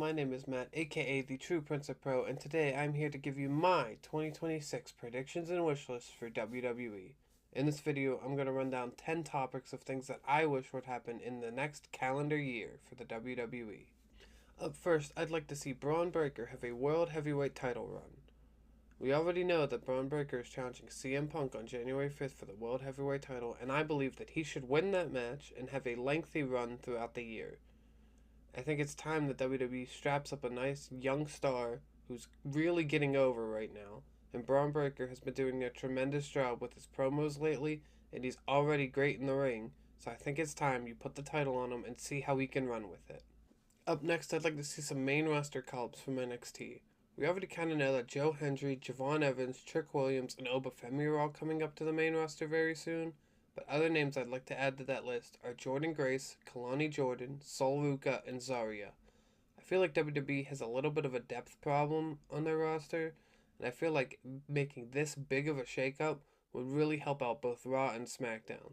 my name is Matt, aka the True Prince of Pro, and today I'm here to give you my 2026 predictions and wish list for WWE. In this video, I'm going to run down 10 topics of things that I wish would happen in the next calendar year for the WWE. Up first, I'd like to see Braun Breaker have a World Heavyweight title run. We already know that Braun Breaker is challenging CM Punk on January 5th for the World Heavyweight title, and I believe that he should win that match and have a lengthy run throughout the year. I think it's time that WWE straps up a nice young star who's really getting over right now. And Braun Breaker has been doing a tremendous job with his promos lately, and he's already great in the ring. So I think it's time you put the title on him and see how he can run with it. Up next, I'd like to see some main roster call-ups from NXT. We already kind of know that Joe Hendry, Javon Evans, Trick Williams, and Obafemi are all coming up to the main roster very soon. But other names I'd like to add to that list are Jordynne Grace, Kalani Jordan, Sol Ruca, and Zarya. I feel like WWE has a little bit of a depth problem on their roster, and I feel like making this big of a shakeup would really help out both Raw and SmackDown.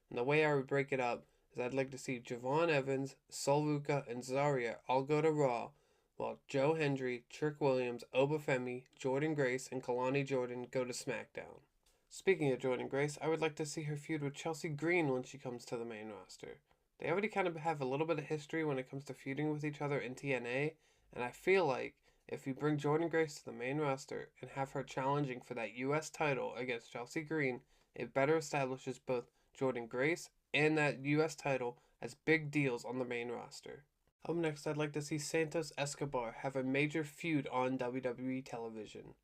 And the way I would break it up is I'd like to see Javon Evans, Sol Ruca, and Zarya all go to Raw, while Joe Hendry, Trick Williams, Obafemi, Jordynne Grace, and Kalani Jordan go to SmackDown. Speaking of Jordynne Grace, I would like to see her feud with Chelsea Green when she comes to the main roster. They already kind of have a little bit of history when it comes to feuding with each other in TNA, and I feel like if you bring Jordynne Grace to the main roster and have her challenging for that US title against Chelsea Green, it better establishes both Jordynne Grace and that US title as big deals on the main roster. Up next, I'd like to see Santos Escobar have a major feud on WWE television.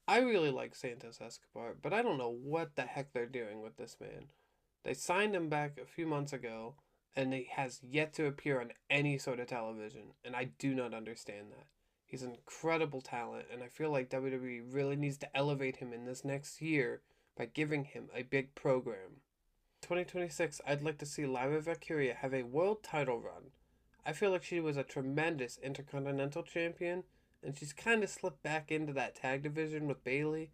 I really like Santos Escobar, but I don't know what the heck they're doing with this man. They signed him back a few months ago, and he has yet to appear on any sort of television, and I do not understand that. He's an incredible talent, and I feel like WWE really needs to elevate him in this next year by giving him a big program. 2026, I'd like to see Lyra Valkyria have a world title run. I feel like she was a tremendous Intercontinental Champion, and she's kind of slipped back into that tag division with Bayley,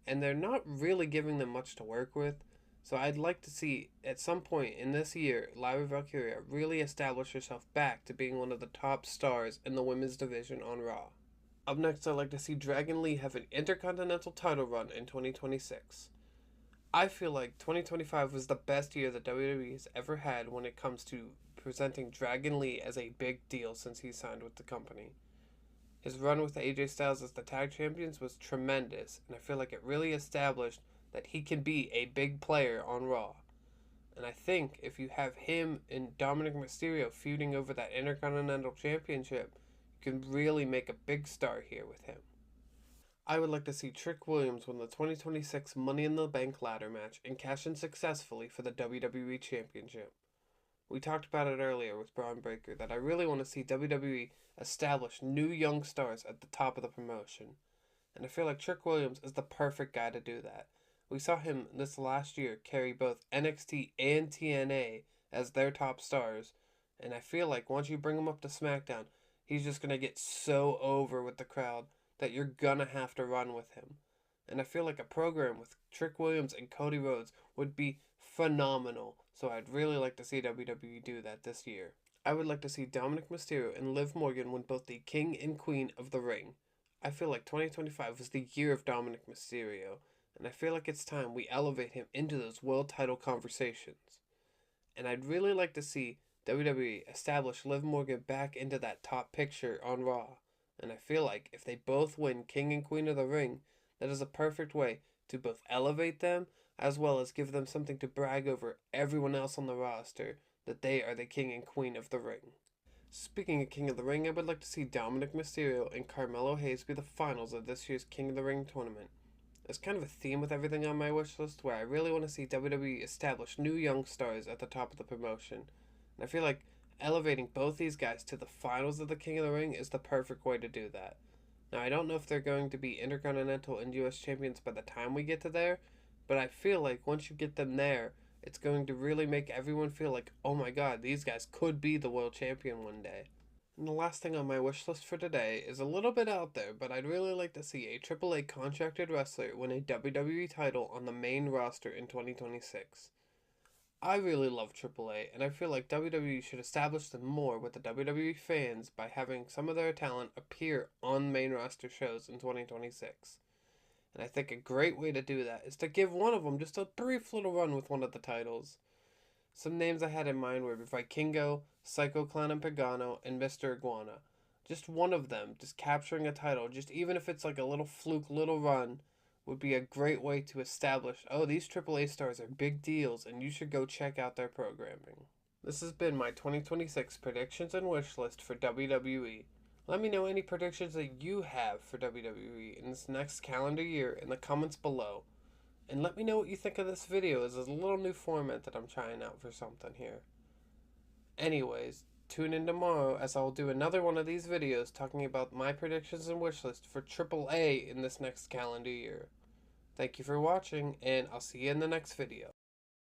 and they're not really giving them much to work with. So I'd like to see, at some point in this year, Lyra Valkyria really establish herself back to being one of the top stars in the women's division on Raw. Up next, I'd like to see Dragon Lee have an Intercontinental title run in 2026. I feel like 2025 was the best year that WWE has ever had when it comes to presenting Dragon Lee as a big deal since he signed with the company. His run with AJ Styles as the tag champions was tremendous, and I feel like it really established that he can be a big player on Raw. And I think if you have him and Dominic Mysterio feuding over that Intercontinental Championship, you can really make a big star here with him. I would like to see Trick Williams win the 2026 Money in the Bank ladder match and cash in successfully for the WWE Championship. We talked about it earlier with Braun Breaker that I really want to see WWE establish new young stars at the top of the promotion. And I feel like Trick Williams is the perfect guy to do that. We saw him this last year carry both NXT and TNA as their top stars. And I feel like once you bring him up to SmackDown, he's just going to get so over with the crowd that you're going to have to run with him. And I feel like a program with Trick Williams and Cody Rhodes would be phenomenal. So I'd really like to see WWE do that this year. I would like to see Dominic Mysterio and Liv Morgan win both the King and Queen of the Ring. I feel like 2025 was the year of Dominic Mysterio, and I feel like it's time we elevate him into those world title conversations. And I'd really like to see WWE establish Liv Morgan back into that top picture on Raw. And I feel like if they both win King and Queen of the Ring, that is a perfect way to both elevate them as well as give them something to brag over everyone else on the roster that they are the King and Queen of the Ring. Speaking of King of the Ring, I would like to see Dominic Mysterio and Carmelo Hayes be the finals of this year's King of the Ring tournament. There's kind of a theme with everything on my wish list where I really want to see WWE establish new young stars at the top of the promotion. And I feel like elevating both these guys to the finals of the King of the Ring is the perfect way to do that. Now, I don't know if they're going to be Intercontinental and US champions by the time we get to there, but I feel like once you get them there, it's going to really make everyone feel like, oh my god, these guys could be the world champion one day. And the last thing on my wish list for today is a little bit out there, but I'd really like to see a AAA contracted wrestler win a WWE title on the main roster in 2026. I really love AAA, and I feel like WWE should establish them more with the WWE fans by having some of their talent appear on main roster shows in 2026. And I think a great way to do that is to give one of them just a brief little run with one of the titles. Some names I had in mind were Vikingo, Psycho Clown and Pagano, and Mr. Iguana. Just one of them, just capturing a title, just even if it's like a little fluke, little run, would be a great way to establish, oh, these AAA stars are big deals and you should go check out their programming. This has been my 2026 predictions and wish list for WWE. Let me know any predictions that you have for WWE in this next calendar year in the comments below. And let me know what you think of this video as a little new format that I'm trying out for something here. Anyways, tune in tomorrow as I'll do another one of these videos talking about my predictions and wish list for AAA in this next calendar year. Thank you for watching, and I'll see you in the next video.